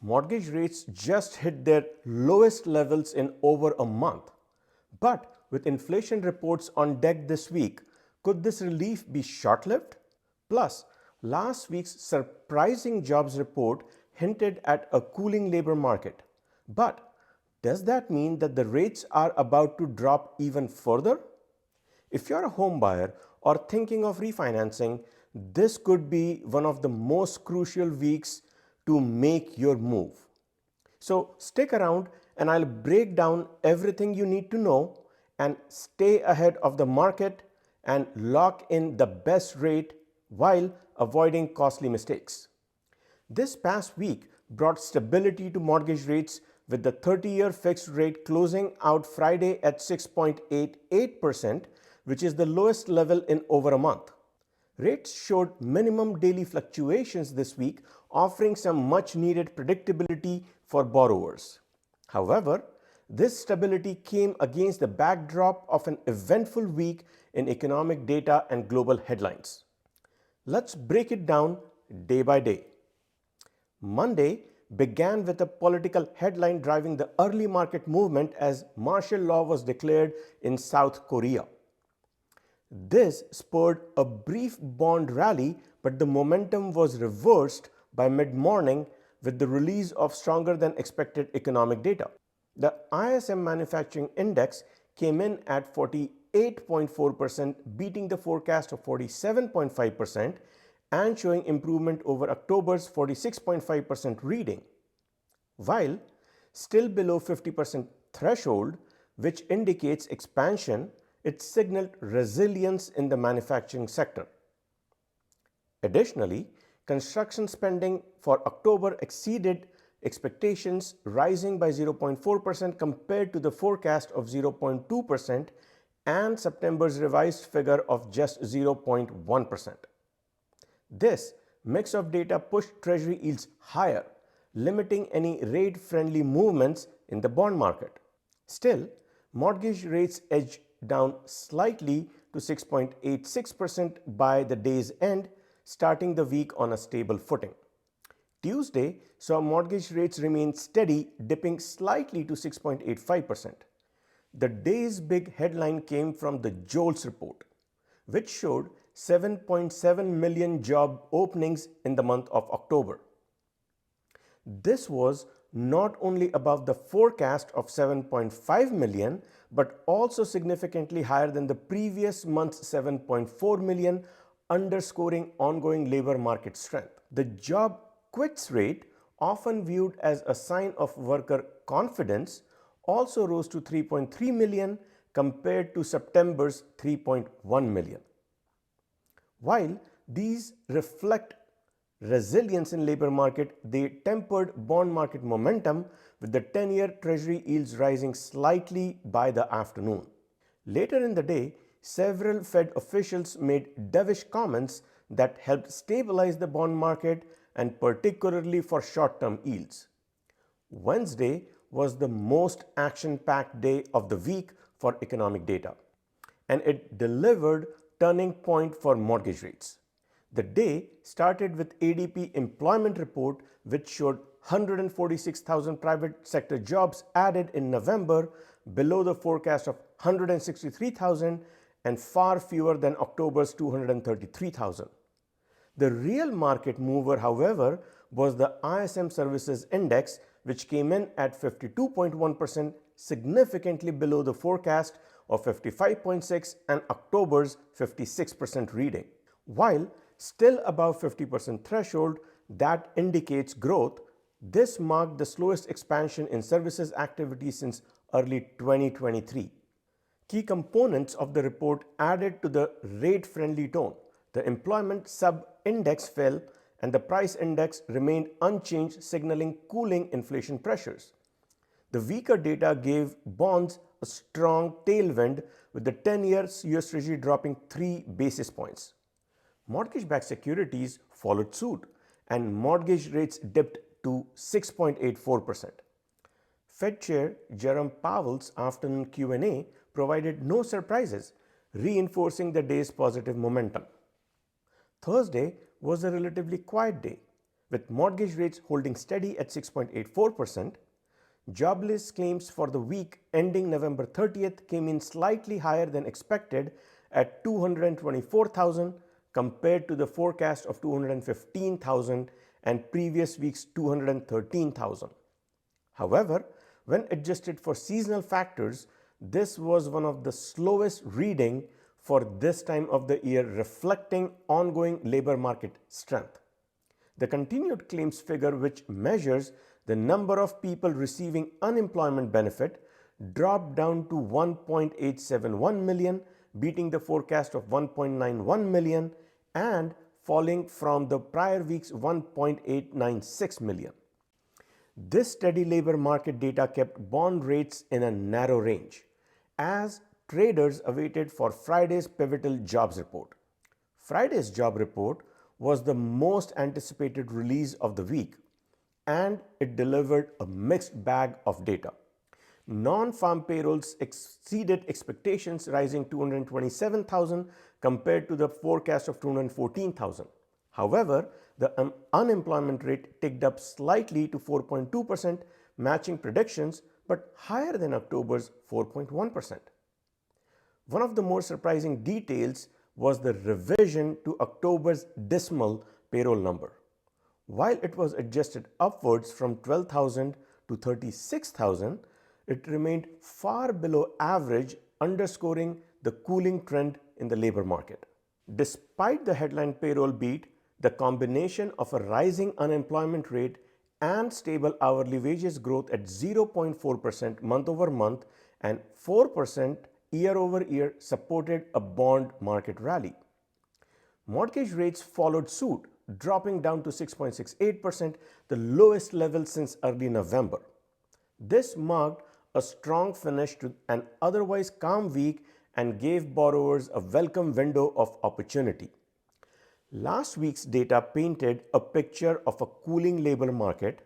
Mortgage rates just hit their lowest levels in over a month. But with inflation reports on deck this week, could this relief be short-lived? Plus, last week's surprising jobs report hinted at a cooling labor market. But does that mean that the rates are about to drop even further? If you're a home buyer or thinking of refinancing, this could be one of the most crucial weeks to make your move. So stick around and I'll break down everything you need to know and stay ahead of the market and lock in the best rate while avoiding costly mistakes. This past week brought stability to mortgage rates with the 30-year fixed rate closing out Friday at 6.88%, which is the lowest level in over a month. Rates showed minimum daily fluctuations this week, offering some much-needed predictability for borrowers. However, this stability came against the backdrop of an eventful week in economic data and global headlines. Let's break it down day by day. Monday began with a political headline driving the early market movement as martial law was declared in South Korea. This spurred a brief bond rally, but the momentum was reversed by mid-morning with the release of stronger than expected economic data. The ISM Manufacturing Index came in at 48.4%, beating the forecast of 47.5% and showing improvement over October's 46.5% reading. While still below 50% threshold, which indicates expansion, it signaled resilience in the manufacturing sector. Additionally, construction spending for October exceeded expectations, rising by 0.4% compared to the forecast of 0.2% and September's revised figure of just 0.1%. This mix of data pushed Treasury yields higher, limiting any rate-friendly movements in the bond market. Still, mortgage rates edged down slightly to 6.86% by the day's end, starting the week on a stable footing. Tuesday saw mortgage rates remain steady, dipping slightly to 6.85%. The day's big headline came from the JOLTS report, which showed 7.7 million job openings in the month of October. This was not only above the forecast of 7.5 million, but also significantly higher than the previous month's 7.4 million, underscoring ongoing labor market strength. The job quits rate, often viewed as a sign of worker confidence, also rose to 3.3 million compared to September's 3.1 million. While these reflect resilience in labor market, they tempered bond market momentum with the 10-year Treasury yields rising slightly by the afternoon. Later in the day, several Fed officials made dovish comments that helped stabilize the bond market and particularly for short-term yields. Wednesday was the most action-packed day of the week for economic data, and it delivered turning point for mortgage rates. The day started with ADP employment report, which showed 146,000 private sector jobs added in November, below the forecast of 163,000 and far fewer than October's 233,000. The real market mover, however, was the ISM Services Index, which came in at 52.1%, significantly below the forecast of 55.6 and October's 56% reading. While still above 50% threshold that indicates growth, this marked the slowest expansion in services activity since early 2023. Key components of the report added to the rate-friendly tone. The employment sub-index fell and the price index remained unchanged, signaling cooling inflation pressures. The weaker data gave bonds a strong tailwind, with the 10-year US Treasury dropping 3 basis points. Mortgage-backed securities followed suit, and mortgage rates dipped to 6.84%. Fed Chair Jerome Powell's afternoon Q&A provided no surprises, reinforcing the day's positive momentum. Thursday was a relatively quiet day. with mortgage rates holding steady at 6.84%. Jobless claims for the week ending November 30th came in slightly higher than expected at 224,000 compared to the forecast of 215,000 and previous week's 213,000. However, when adjusted for seasonal factors, this was one of the slowest reading for this time of the year, reflecting ongoing labor market strength. The continued claims figure, which measures the number of people receiving unemployment benefit, dropped down to 1.871 million, beating the forecast of 1.91 million and falling from the prior week's 1.896 million. This steady labor market data kept bond rates in a narrow range as traders awaited for Friday's pivotal jobs report. Friday's job report was the most anticipated release of the week, and it delivered a mixed bag of data. Non-farm payrolls exceeded expectations, rising 227,000 compared to the forecast of 214,000. However, the unemployment rate ticked up slightly to 4.2%, matching predictions, but higher than October's 4.1%. One of the more surprising details was the revision to October's dismal payroll number. While it was adjusted upwards from 12,000 to 36,000, it remained far below average, underscoring the cooling trend in the labor market. Despite the headline payroll beat, the combination of a rising unemployment rate and stable hourly wages growth at 0.4% month over month and 4% year over year supported a bond market rally. Mortgage rates followed suit, dropping down to 6.68%, the lowest level since early November. This marked a strong finish to an otherwise calm week and gave borrowers a welcome window of opportunity. Last week's data painted a picture of a cooling labor market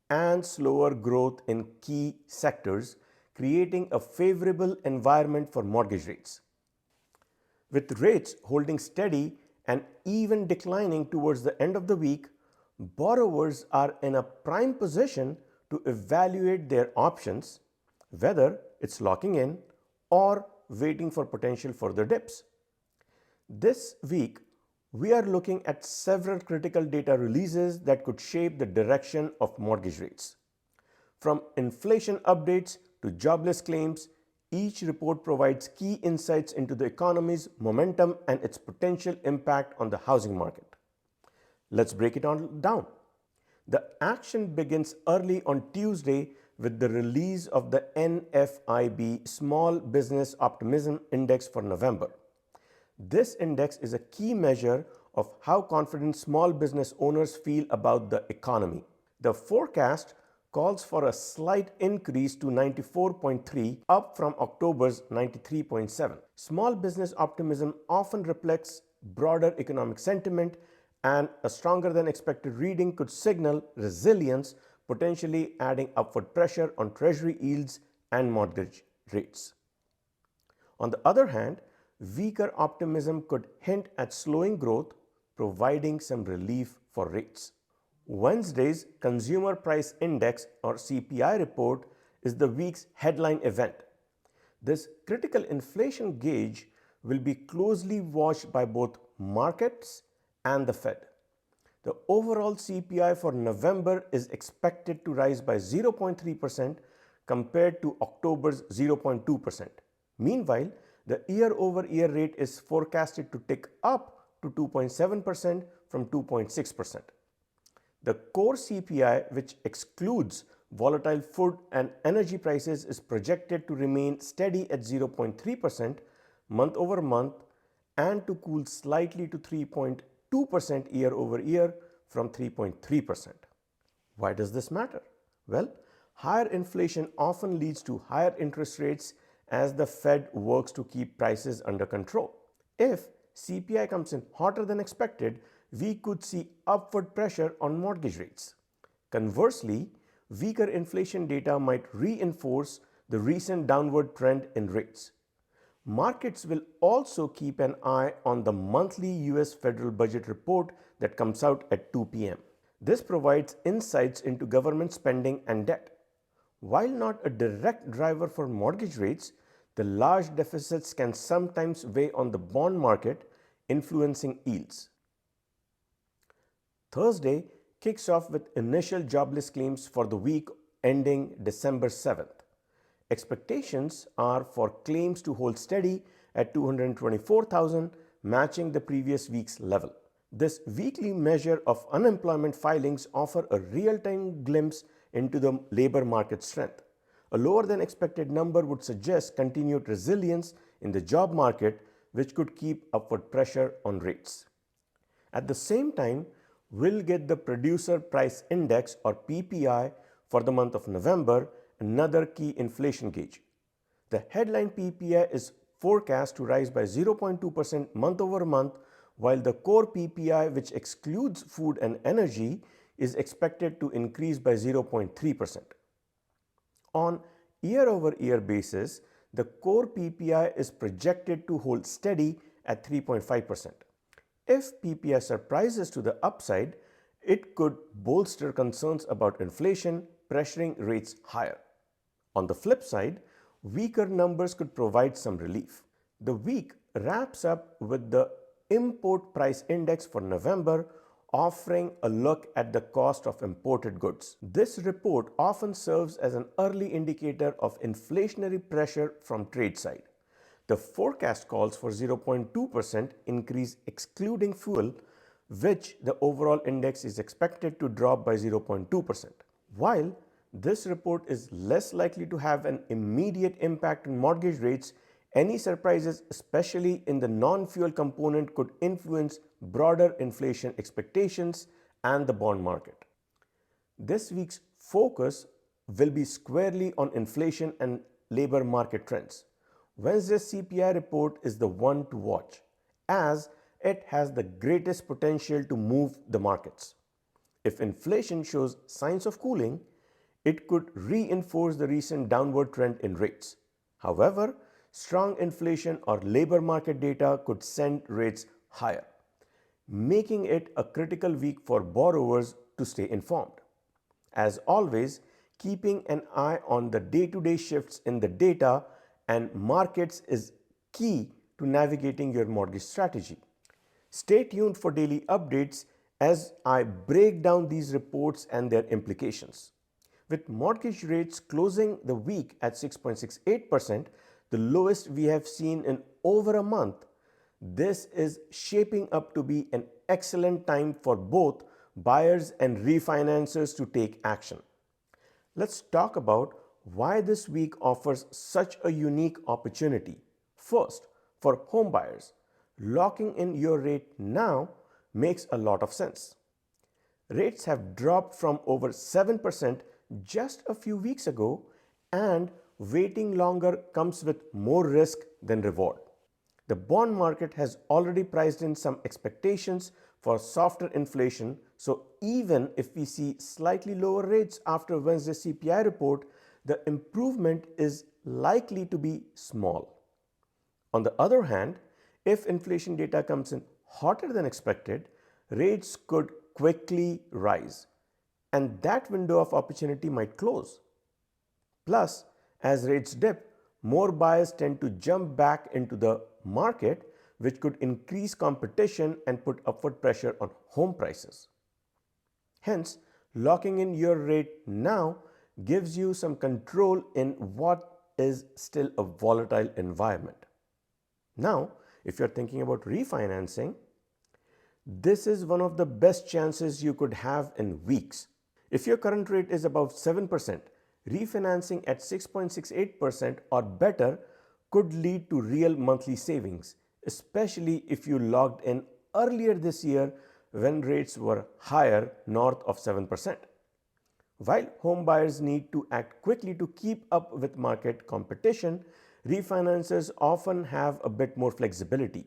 and slower growth in key sectors, creating a favorable environment for mortgage rates. With rates holding steady and even declining towards the end of the week, borrowers are in a prime position to evaluate their options, whether it's locking in or waiting for potential further dips. This week, we are looking at several critical data releases that could shape the direction of mortgage rates. From inflation updates to jobless claims, each report provides key insights into the economy's momentum and its potential impact on the housing market. Let's break it all down. The action begins early on Tuesday with the release of the NFIB Small Business Optimism Index for November. This index is a key measure of how confident small business owners feel about the economy. The forecast calls for a slight increase to 94.3, up from October's 93.7. Small business optimism often reflects broader economic sentiment, and a stronger than expected reading could signal resilience, potentially adding upward pressure on treasury yields and mortgage rates. On the other hand, weaker optimism could hint at slowing growth, providing some relief for rates. Wednesday's Consumer Price Index or CPI report is the week's headline event. This critical inflation gauge will be closely watched by both markets and the Fed. The overall CPI for November is expected to rise by 0.3% compared to October's 0.2%. Meanwhile, the year-over-year rate is forecasted to tick up to 2.7% from 2.6%. The core CPI, which excludes volatile food and energy prices, is projected to remain steady at 0.3% month over month and to cool slightly to 3.2% year over year from 3.3%. Why does this matter? Well, higher inflation often leads to higher interest rates as the Fed works to keep prices under control. If CPI comes in hotter than expected, we could see upward pressure on mortgage rates. Conversely, weaker inflation data might reinforce the recent downward trend in rates. Markets will also keep an eye on the monthly US federal budget report that comes out at 2 p.m. This provides insights into government spending and debt. While not a direct driver for mortgage rates, the large deficits can sometimes weigh on the bond market, influencing yields. Thursday kicks off with initial jobless claims for the week ending December 7th. Expectations are for claims to hold steady at 224,000, matching the previous week's level. This weekly measure of unemployment filings offer a real-time glimpse into the labor market strength. A lower than expected number would suggest continued resilience in the job market, which could keep upward pressure on rates. At the same time, we'll get the Producer Price Index or PPI for the month of November, another key inflation gauge. The headline PPI is forecast to rise by 0.2% month over month, while the core PPI, which excludes food and energy, is expected to increase by 0.3%. On year-over-year basis, the core PPI is projected to hold steady at 3.5%. If PPI surprises to the upside, it could bolster concerns about inflation, pressuring rates higher. On the flip side, weaker numbers could provide some relief. The week wraps up with the Import Price Index for November, offering a look at the cost of imported goods. This report often serves as an early indicator of inflationary pressure from trade side. The forecast calls for 0.2% increase excluding fuel, which the overall index is expected to drop by 0.2%. While this report is less likely to have an immediate impact on mortgage rates, any surprises, especially in the non-fuel component, could influence broader inflation expectations and the bond market. This week's focus will be squarely on inflation and labor market trends. Wednesday's CPI report is the one to watch, as it has the greatest potential to move the markets. If inflation shows signs of cooling, it could reinforce the recent downward trend in rates. However, strong inflation or labor market data could send rates higher, making it a critical week for borrowers to stay informed. As always, keeping an eye on the day-to-day shifts in the data and markets is key to navigating your mortgage strategy. Stay tuned for daily updates as I break down these reports and their implications. With mortgage rates closing the week at 6.68%, the lowest we have seen in over a month, this is shaping up to be an excellent time for both buyers and refinancers to take action. Let's talk about why this week offers such a unique opportunity. First, for home buyers, locking in your rate now makes a lot of sense. Rates have dropped from over 7% just a few weeks ago, and waiting longer comes with more risk than reward. The bond market has already priced in some expectations for softer inflation, so even if we see slightly lower rates after Wednesday's CPI report, the improvement is likely to be small. On the other hand, if inflation data comes in hotter than expected, rates could quickly rise, and that window of opportunity might close. Plus, as rates dip, more buyers tend to jump back into the market, which could increase competition and put upward pressure on home prices. Hence, locking in your rate now gives you some control in what is still a volatile environment. Now, if you're thinking about refinancing, this is one of the best chances you could have in weeks. If your current rate is above 7%, refinancing at 6.68% or better could lead to real monthly savings, especially if you logged in earlier this year when rates were higher north of 7%. While home buyers need to act quickly to keep up with market competition, refinancers often have a bit more flexibility.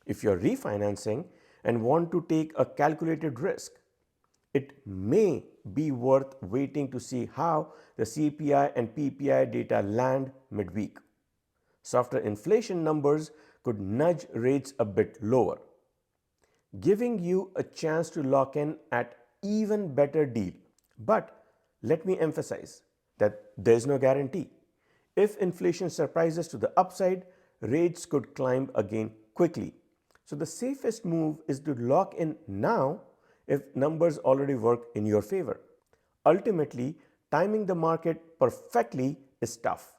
If you're refinancing and want to take a calculated risk, it may be worth waiting to see how the CPI and PPI data land midweek. Softer inflation numbers could nudge rates a bit lower, giving you a chance to lock in at even better deal. But let me emphasize that there's no guarantee. If inflation surprises to the upside, rates could climb again quickly. So the safest move is to lock in now if numbers already work in your favor. Ultimately, timing the market perfectly is tough,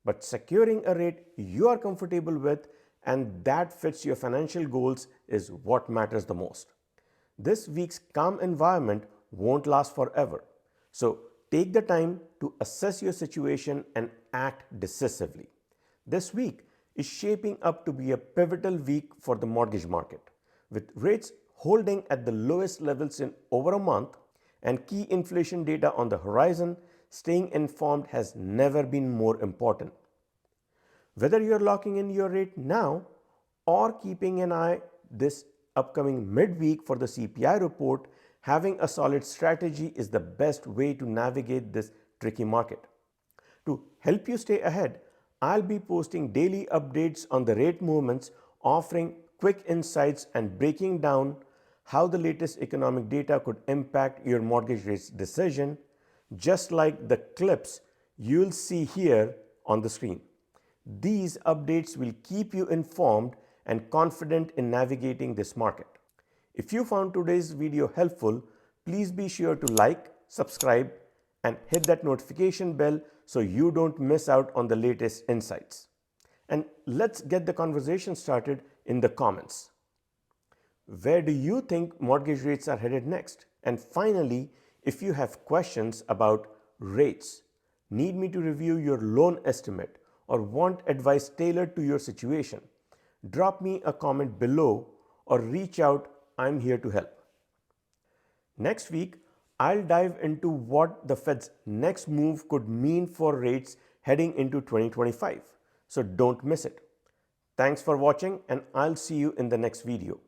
but securing a rate you are comfortable with and that fits your financial goals is what matters the most. This week's calm environment won't last forever. So take the time to assess your situation and act decisively. This week is shaping up to be a pivotal week for the mortgage market. With rates holding at the lowest levels in over a month and key inflation data on the horizon, staying informed has never been more important. Whether you're locking in your rate now or keeping an eye this upcoming midweek for the CPI report, having a solid strategy is the best way to navigate this tricky market. To help you stay ahead, I'll be posting daily updates on the rate movements, offering quick insights and breaking down how the latest economic data could impact your mortgage rates decision, just like the clips you'll see here on the screen. These updates will keep you informed and confident in navigating this market. If you found today's video helpful, please be sure to like, subscribe, and hit that notification bell so you don't miss out on the latest insights. And let's get the conversation started in the comments. Where do you think mortgage rates are headed next? And finally, if you have questions about rates, need me to review your loan estimate, or want advice tailored to your situation, drop me a comment below or reach out. I'm here to help. Next week, I'll dive into what the Fed's next move could mean for rates heading into 2025. So don't miss it. Thanks for watching, and I'll see you in the next video.